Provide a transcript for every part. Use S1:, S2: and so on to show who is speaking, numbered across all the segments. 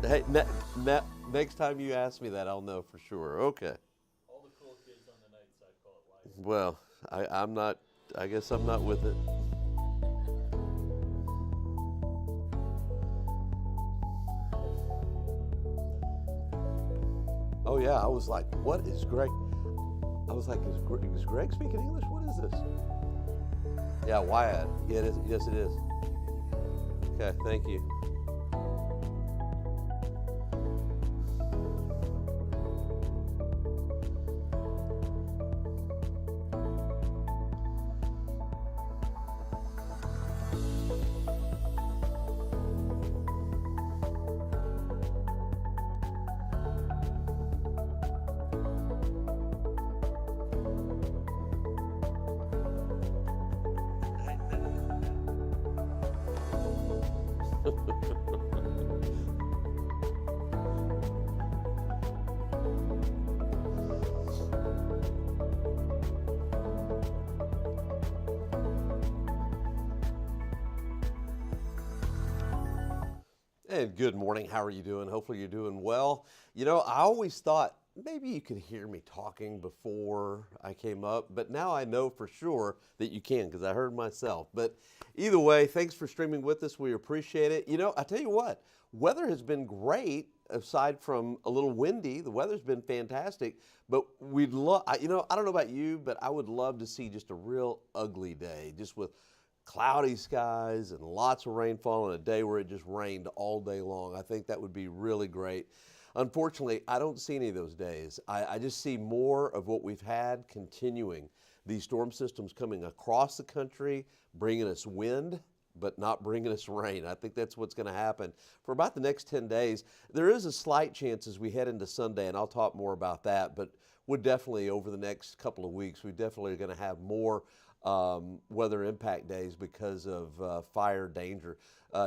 S1: Hey, next time you ask me that, I'll know for sure. Okay.
S2: All the cool kids on the night side call it life.
S1: Well, I'm not. I guess I'm not with it. Oh yeah, I was like, what is Greg? I was like, is Greg speaking English? What is this? Yeah, Wyatt. Yeah, it is. Yes, it is. Okay, thank you. And good morning. How are you doing? Hopefully you're doing well. I always thought maybe you could hear me talking before I came up, but now I know for sure that you can because I heard myself. But either way, thanks for streaming with us. We appreciate it. I tell you what, weather has been great aside from a little windy. The weather's been fantastic, but we'd love, I don't know about you, but I would love to see just a real ugly day, just with cloudy skies and lots of rainfall on a day where it just rained all day long. I think that would be really great. Unfortunately, I don't see any of those days. I just see more of what we've had continuing. These storm systems coming across the country, bringing us wind, but not bringing us rain. I think that's what's going to happen for about the next 10 days. There is a slight chance as we head into Sunday, and I'll talk more about that, but we're definitely over the next couple of weeks, we definitely are going to have more weather impact days because of fire danger.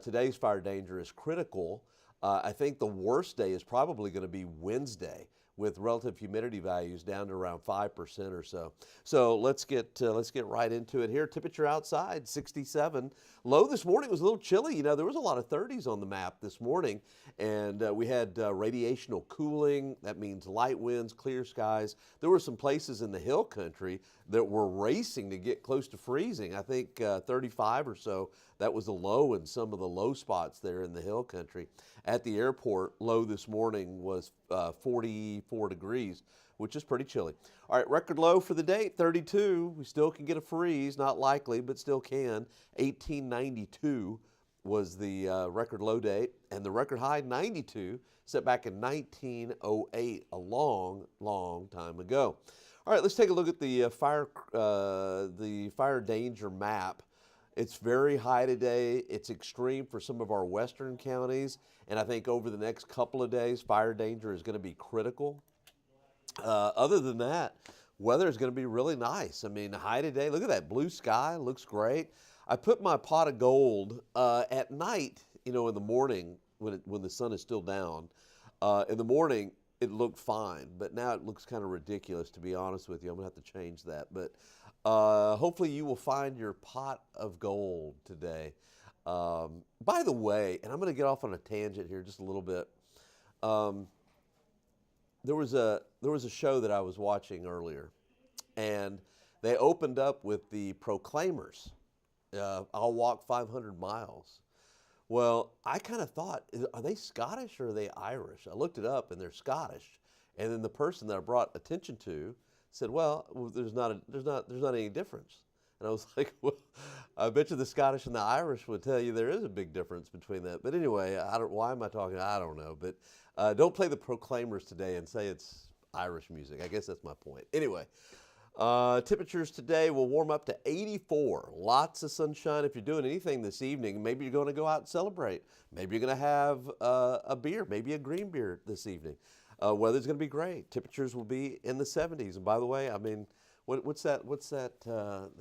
S1: Today's fire danger is critical. I think the worst day is probably going to be Wednesday with relative humidity values down to around 5% or so. So let's get right into it here. Temperature outside 67. Low this morning was a little chilly. There was a lot of 30s on the map this morning, and we had radiational cooling. That means light winds, clear skies. There were some places in the hill country that were racing to get close to freezing. I think 35 or so. That was a low in some of the low spots there in the hill country. At the airport, low this morning was 44 degrees, which is pretty chilly. All right, record low for the day, 32. We still can get a freeze, not likely, but still can. 1892 was the record low date, and the record high, 92, set back in 1908, a long, long time ago. All right, let's take a look at the fire danger map. It's very high today. It's extreme for some of our western counties, and I think over the next couple of days, fire danger is going to be critical. Other than that, weather is going to be really nice. I mean, high today, look at that blue sky, looks great. I put my pot of gold at night, in the morning when the sun is still down. In the morning, it looked fine, but now it looks kind of ridiculous, to be honest with you. I'm going to have to change that. But hopefully you will find your pot of gold today. By the way, and I'm going to get off on a tangent here just a little bit. There was a show that I was watching earlier, and they opened up with the Proclaimers. I'll walk 500 miles. Well, I kind of thought, are they Scottish or are they Irish? I looked it up, and they're Scottish. And then the person that I brought attention to said, "Well, there's not any difference." And I was like, "Well, I bet you the Scottish and the Irish would tell you there is a big difference between that." But anyway, why am I talking? I don't know. But don't play the Proclaimers today and say it's Irish music. I guess that's my point. Anyway. Temperatures today will warm up to 84. Lots of sunshine. If you're doing anything this evening, maybe you're going to go out and celebrate. Maybe you're going to have a beer, maybe a green beer this evening. Weather's going to be great. Temperatures will be in the 70s. And by the way, I mean, what's that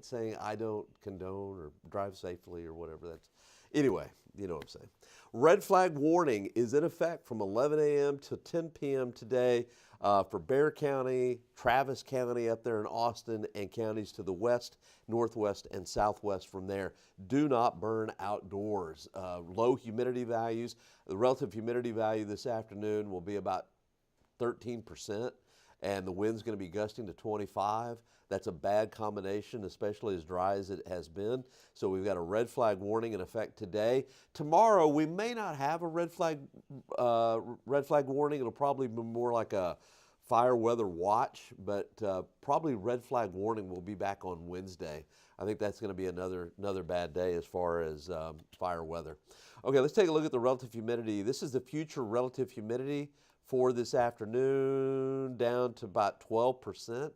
S1: saying? I don't condone or drive safely or whatever that's. Anyway, you know what I'm saying. Red flag warning is in effect from 11 a.m. to 10 p.m. today. For Bexar County, Travis County up there in Austin, and counties to the west, northwest, and southwest from there. Do not burn outdoors. Low humidity values. The relative humidity value this afternoon will be about 13%, and the wind's going to be gusting to 25. That's a bad combination, especially as dry as it has been. So we've got a red flag warning in effect today. Tomorrow we may not have a red flag warning. It'll probably be more like a fire weather watch, but probably red flag warning will be back on Wednesday. I think that's going to be another bad day as far as fire weather. Okay, let's take a look at the relative humidity. This is the future relative humidity for this afternoon, down to about 12%.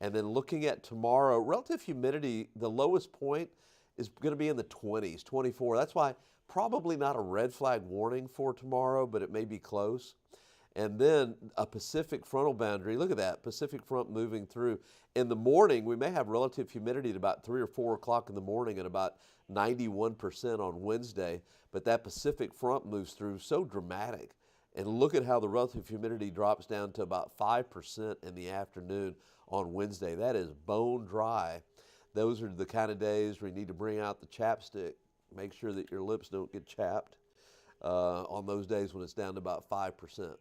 S1: And then looking at tomorrow, relative humidity, the lowest point is going to be in the 20s, 24. That's why probably not a red flag warning for tomorrow, but it may be close. And then a Pacific frontal boundary. Look at that, Pacific front moving through. In the morning, we may have relative humidity at about 3 or 4 o'clock in the morning at about 91% on Wednesday. But that Pacific front moves through so dramatic. And look at how the relative humidity drops down to about 5% in the afternoon on Wednesday. That is bone dry. Those are the kind of days where you need to bring out the chapstick. Make sure that your lips don't get chapped on those days when it's down to about 5%.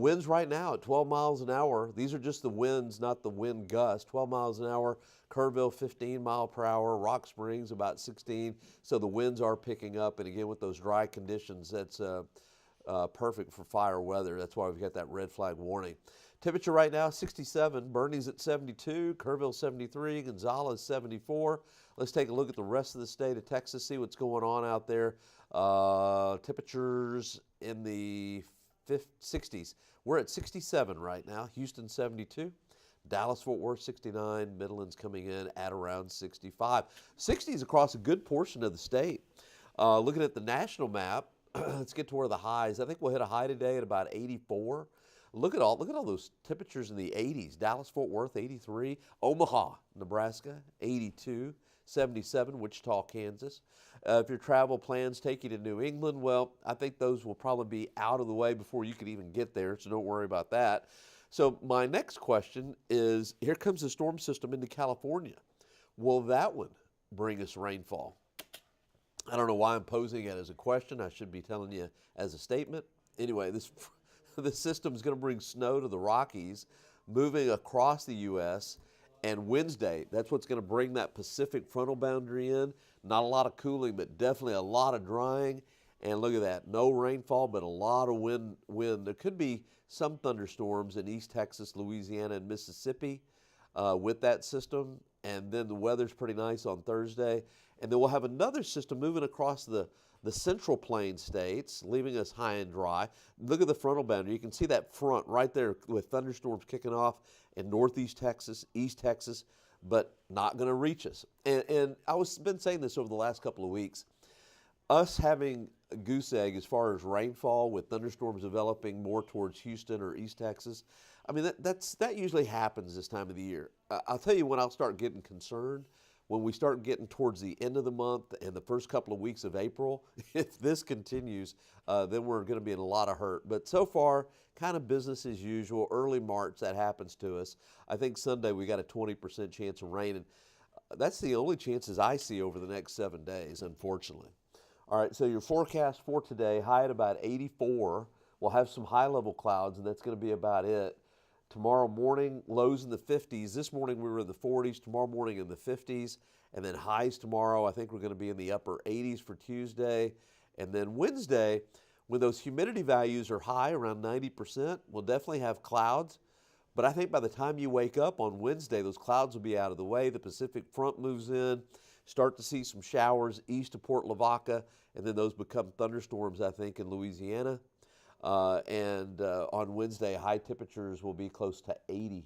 S1: Winds right now at 12 miles an hour. These are just the winds, not the wind gusts. 12 miles an hour. Kerrville 15 mile per hour. Rock Springs about 16. So the winds are picking up. And again, with those dry conditions, that's perfect for fire weather. That's why we've got that red flag warning. Temperature right now 67. Bernie's at 72. Kerrville 73. Gonzales 74. Let's take a look at the rest of the state of Texas, see what's going on out there. Temperatures in the 60s. We're at 67 right now. Houston 72. Dallas-Fort Worth 69. Midland's coming in at around 65. 60s across a good portion of the state. Looking at the national map, let's get to where the highs. I think we'll hit a high today at about 84. Look at all those temperatures in the 80s. Dallas-Fort Worth 83. Omaha, Nebraska 82. 77, Wichita, Kansas. If your travel plans take you to New England, well, I think those will probably be out of the way before you could even get there, so don't worry about that. So my next question is, here comes the storm system into California. Will that one bring us rainfall? I don't know why I'm posing it as a question. I should be telling you as a statement. Anyway, this system is going to bring snow to the Rockies, moving across the U.S., and Wednesday, that's what's going to bring that Pacific frontal boundary in. Not a lot of cooling, but definitely a lot of drying. And look at that, no rainfall, but a lot of wind. There could be some thunderstorms in East Texas, Louisiana, and Mississippi with that system. And then the weather's pretty nice on Thursday. And then we'll have another system moving across the central plain states, leaving us high and dry. Look at the frontal boundary. You can see that front right there with thunderstorms kicking off in northeast Texas, east Texas, but not going to reach us. And been saying this over the last couple of weeks. Us having a goose egg as far as rainfall with thunderstorms developing more towards Houston or East Texas, I mean, that usually happens this time of the year. I'll tell you when I'll start getting concerned. When we start getting towards the end of the month and the first couple of weeks of April, if this continues, then we're going to be in a lot of hurt. But so far, kind of business as usual. Early March, that happens to us. I think Sunday we got a 20% chance of rain, and that's the only chances I see over the next 7 days, unfortunately. All right, so your forecast for today, high at about 84. We'll have some high-level clouds, and that's going to be about it. Tomorrow morning, lows in the 50s. This morning we were in the 40s. Tomorrow morning in the 50s. And then highs tomorrow, I think we're going to be in the upper 80s for Tuesday. And then Wednesday, when those humidity values are high, around 90%, we'll definitely have clouds. But I think by the time you wake up on Wednesday, those clouds will be out of the way. The Pacific front moves in. Start to see some showers east of Port Lavaca. And then those become thunderstorms, I think, in Louisiana. And on Wednesday, high temperatures will be close to 80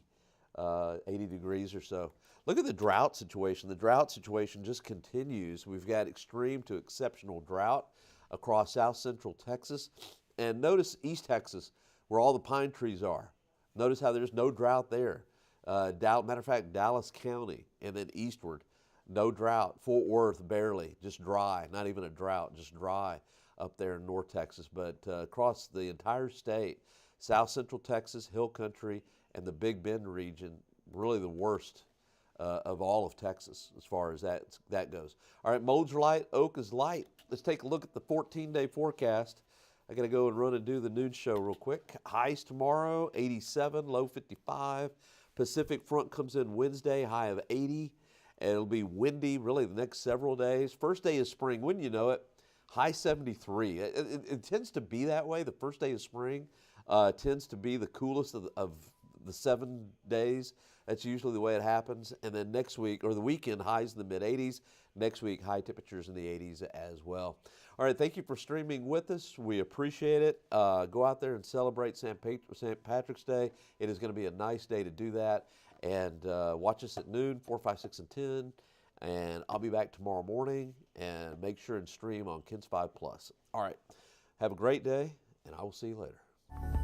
S1: degrees or so. Look at the drought situation. The drought situation just continues. We've got extreme to exceptional drought across south central Texas. And notice East Texas, where all the pine trees are. Notice how there's no drought there. Matter of fact, Dallas County and then eastward, no drought. Fort Worth, barely, just dry. Not even a drought, just dry up there in North Texas, but across the entire state, South Central Texas, Hill Country, and the Big Bend region, really the worst of all of Texas as far as that goes. All right, molds are light, oak is light. Let's take a look at the 14-day forecast. I got to go and run and do the noon show real quick. Highs tomorrow, 87, low 55. Pacific front comes in Wednesday, high of 80. And it'll be windy really the next several days. First day of spring, when you know it, high 73. It tends to be that way. The first day of spring tends to be the coolest of the 7 days. That's usually the way it happens. And then next week, or the weekend, highs in the mid-80s. Next week, high temperatures in the 80s as well. All right, thank you for streaming with us. We appreciate it. Go out there and celebrate St. Patrick's Day. It is going to be a nice day to do that. And watch us at noon, 4, 5, 6, and 10. And I'll be back tomorrow morning. And make sure and stream on KENS 5 Plus. All right, have a great day, and I will see you later.